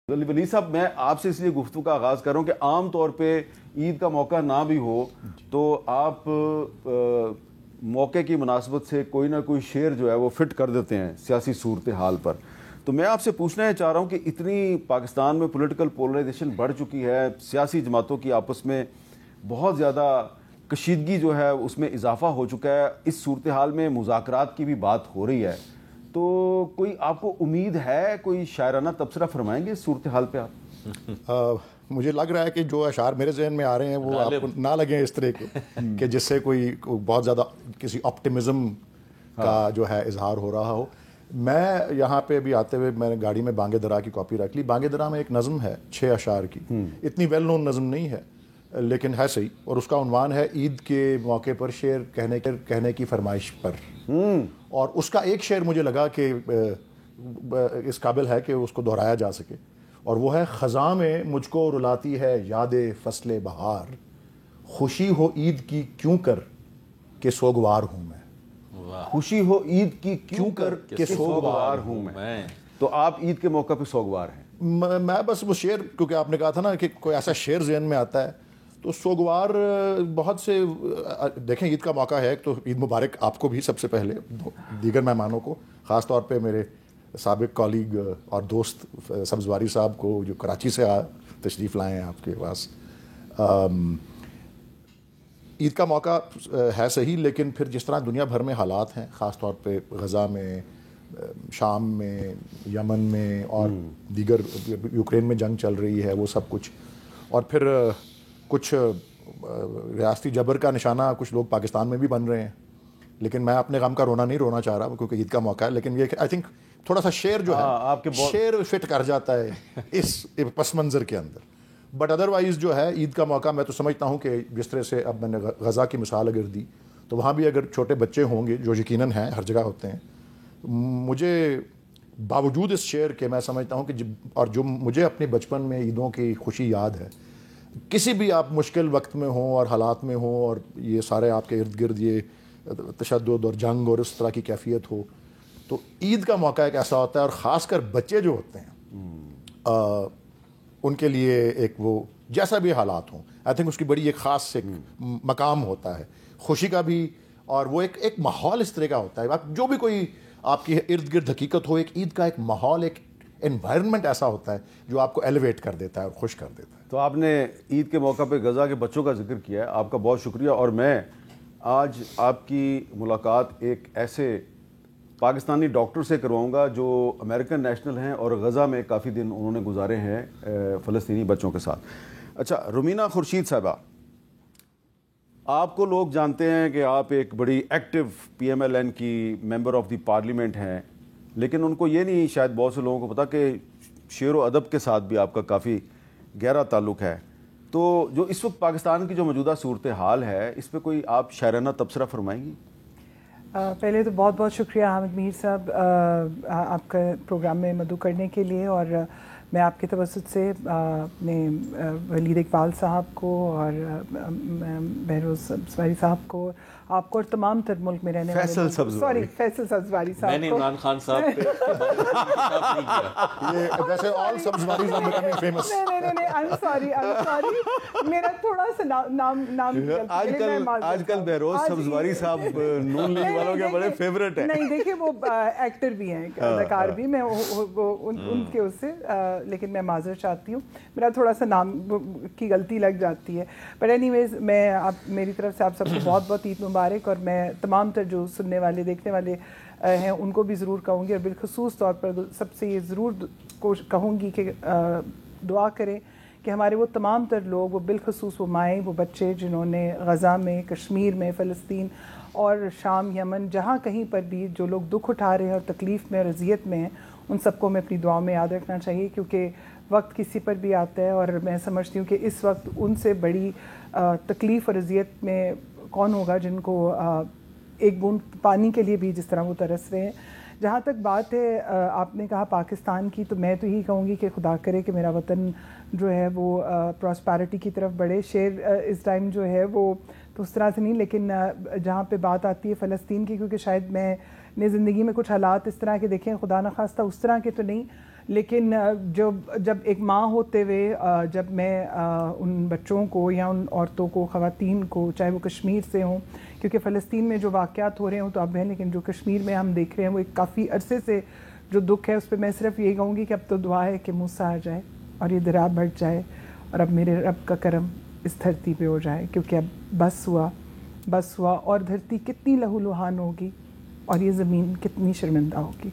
ولی صاحب میں آپ سے اس لیے گفتگو کا آغاز کر رہا ہوں کہ عام طور پہ عید کا موقع نہ بھی ہو تو آپ موقع کی مناسبت سے کوئی نہ کوئی شعر جو ہے وہ فٹ کر دیتے ہیں سیاسی صورتحال پر. تو میں آپ سے پوچھنا چاہ رہا ہوں کہ اتنی پاکستان میں پولیٹیکل پولرائزیشن بڑھ چکی ہے, سیاسی جماعتوں کی آپس میں بہت زیادہ کشیدگی جو ہے اس میں اضافہ ہو چکا ہے, اس صورتحال میں مذاکرات کی بھی بات ہو رہی ہے, تو کوئی آپ کو امید ہے, کوئی شاعرانہ تبصرہ فرمائیں گے اس صورتحال پہ آپ؟ مجھے لگ رہا ہے کہ جو اشعار میرے ذہن میں آ رہے ہیں وہ آپ کو نہ لگیں اس طرح کے کہ جس سے کوئی بہت زیادہ کسی آپٹیمزم کا جو ہے اظہار ہو رہا ہو. میں یہاں پہ بھی آتے ہوئے میں نے گاڑی میں بانگ درا کی کاپی رکھ لی. بانگ درا میں ایک نظم ہے 6 اشعار کی, اتنی ویل نون نظم نہیں ہے لیکن ہے صحیح, اور اس کا عنوان ہے عید کے موقع پر شعر کہنے کی فرمائش پر. اور اس کا ایک شعر مجھے لگا کہ اس قابل ہے کہ اس کو دہرایا جا سکے, اور وہ ہے خزاں میں مجھ کو رلاتی ہے یاد فصل بہار, خوشی ہو عید کی کیوں کر کہ سوگوار ہوں میں. خوشی ہو عید کی کیوں کر کہ سوگوار ہوں میں. تو آپ عید کے موقع پہ سوگوار ہیں؟ میں بس وہ شعر, کیونکہ آپ نے کہا تھا نا کہ کوئی ایسا شعر ذہن میں آتا ہے تو سوگوار بہت سے. دیکھیں عید کا موقع ہے تو عید مبارک آپ کو بھی سب سے پہلے, دیگر مہمانوں کو, خاص طور پہ میرے سابق کالیگ اور دوست سبزواری صاحب کو جو کراچی سے تشریف لائے ہیں آپ کے پاس. عید کا موقع ہے صحیح, لیکن پھر جس طرح دنیا بھر میں حالات ہیں, خاص طور پہ غزہ میں, شام میں, یمن میں اور دیگر یوکرین میں جنگ چل رہی ہے, وہ سب کچھ, اور پھر کچھ ریاستی جبر کا نشانہ کچھ لوگ پاکستان میں بھی بن رہے ہیں. لیکن میں اپنے غم کا رونا نہیں رونا چاہ رہا کیونکہ عید کا موقع ہے, لیکن یہ آئی تھنک تھوڑا سا شعر جو ہے شعر فٹ کر جاتا ہے اس پس منظر کے اندر. بٹ ادروائز جو ہے عید کا موقع میں تو سمجھتا ہوں کہ جس طرح سے اب میں نے غزہ کی مثال اگر دی تو وہاں بھی اگر چھوٹے بچے ہوں گے جو یقیناً ہیں, ہر جگہ ہوتے ہیں, مجھے باوجود اس شعر کے میں سمجھتا ہوں کہ اور جو مجھے اپنے بچپن میں عیدوں کی خوشی یاد ہے, کسی بھی آپ مشکل وقت میں ہوں اور حالات میں ہوں اور یہ سارے آپ کے ارد گرد یہ تشدد اور جنگ اور اس طرح کی کیفیت ہو, تو عید کا موقع ایک ایسا ہوتا ہے, اور خاص کر بچے جو ہوتے ہیں ان کے لیے ایک وہ جیسا بھی حالات ہوں, آئی تھنک اس کی بڑی ایک خاص ایک مقام ہوتا ہے خوشی کا بھی, اور وہ ایک ماحول اس طرح کا ہوتا ہے. جو بھی کوئی آپ کی ارد گرد حقیقت ہو, ایک عید کا ایک ماحول, ایک انوائرنمنٹ ایسا ہوتا ہے جو آپ کو ایلیویٹ کر دیتا ہے اور خوش کر دیتا ہے. تو آپ نے عید کے موقع پہ غزہ کے بچوں کا ذکر کیا ہے, آپ کا بہت شکریہ. اور میں آج آپ کی ملاقات ایک ایسے پاکستانی ڈاکٹر سے کرواؤں گا جو امریکن نیشنل ہیں اور غزہ میں کافی دن انہوں نے گزارے ہیں فلسطینی بچوں کے ساتھ. اچھا رومینہ خورشید صاحبہ, آپ کو لوگ جانتے ہیں کہ آپ ایک بڑی active P M L N کی ممبر آف دی پارلیمنٹ ہیں, لیکن ان کو یہ نہیں شاید بہت سے لوگوں کو پتا کہ شعر و ادب کے ساتھ بھی آپ کا کافی گہرا تعلق ہے. تو جو اس وقت پاکستان کی جو موجودہ صورتحال ہے اس پہ کوئی آپ شاعرانہ تبصرہ فرمائیں گی؟ پہلے تو بہت بہت شکریہ حامد میر صاحب آپ کا پروگرام میں مدعو کرنے کے لیے, اور میں آپ کے توسط سے اپنے ولید اقبال صاحب کو اور بہروز سبزواری صاحب کو, آپ کو اور تمام تر ملک میں رہنے والے فیصل سبزواری صاحب میں نے عمران خان صاحب پہ ویسے آل سبزواری صاحب بیکمنگ فیمس. نہیں I'm sorry میرا تھوڑا سا نام آج کل بہروز سبزواری صاحب نون لیگ والوں کے بڑے فیورٹ ہیں. نہیں دیکھیں وہ ایکٹر بھی ہیں, اداکار بھی, میں ان کے اس سے, لیکن میں معذرت چاہتی ہوں, میرا تھوڑا سا نام کی غلطی لگ جاتی ہے. بٹ اینی ویز میں میری طرف سے آپ سب کو بہت بہت عید مبارک, اور میں تمام تر جو سننے والے دیکھنے والے ہیں ان کو بھی ضرور کہوں گی, اور بالخصوص طور پر سب سے یہ ضرور کہوں گی کہ دعا کریں کہ ہمارے وہ تمام تر لوگ, وہ بالخصوص وہ مائیں, وہ بچے جنہوں نے غزہ میں, کشمیر میں, فلسطین اور شام, یمن, جہاں کہیں پر بھی جو لوگ دکھ اٹھا رہے ہیں اور تکلیف میں اور اذیت میں ہیں, ان سب کو میں اپنی دعاؤں میں یاد رکھنا چاہیے, کیونکہ وقت کسی پر بھی آتا ہے, اور میں سمجھتی ہوں کہ اس وقت ان سے بڑی تکلیف اور اذیت میں کون ہوگا جن کو ایک بوند پانی کے لیے بھی جس طرح وہ ترس رہے ہیں. جہاں تک بات ہے آپ نے کہا پاکستان کی, تو میں تو یہی کہوں گی کہ خدا کرے کہ میرا وطن جو ہے وہ پراسپیرٹی کی طرف بڑھے. شعر اس ٹائم جو ہے وہ تو اس طرح سے نہیں, لیکن جہاں پہ بات آتی ہے فلسطین کی, کیونکہ شاید میں نے زندگی میں کچھ حالات اس طرح کے دیکھیں, خدا نخواستہ اس طرح کے تو نہیں, لیکن جب ایک ماں ہوتے ہوئے جب میں ان بچوں کو یا ان عورتوں کو، خواتین کو، چاہے وہ کشمیر سے ہوں، کیونکہ فلسطین میں جو واقعات ہو رہے ہوں تو اب ہیں، لیکن جو کشمیر میں ہم دیکھ رہے ہیں وہ ایک کافی عرصے سے جو دکھ ہے، اس پہ میں صرف یہی کہوں گی کہ اب تو دعا ہے کہ موسیٰ آ جائے اور یہ درا بڑھ جائے اور اب میرے رب کا کرم اس دھرتی پہ ہو جائے، کیونکہ اب بس ہوا، اور دھرتی کتنی لہو لہان ہوگی اور یہ زمین کتنی شرمندہ ہوگی.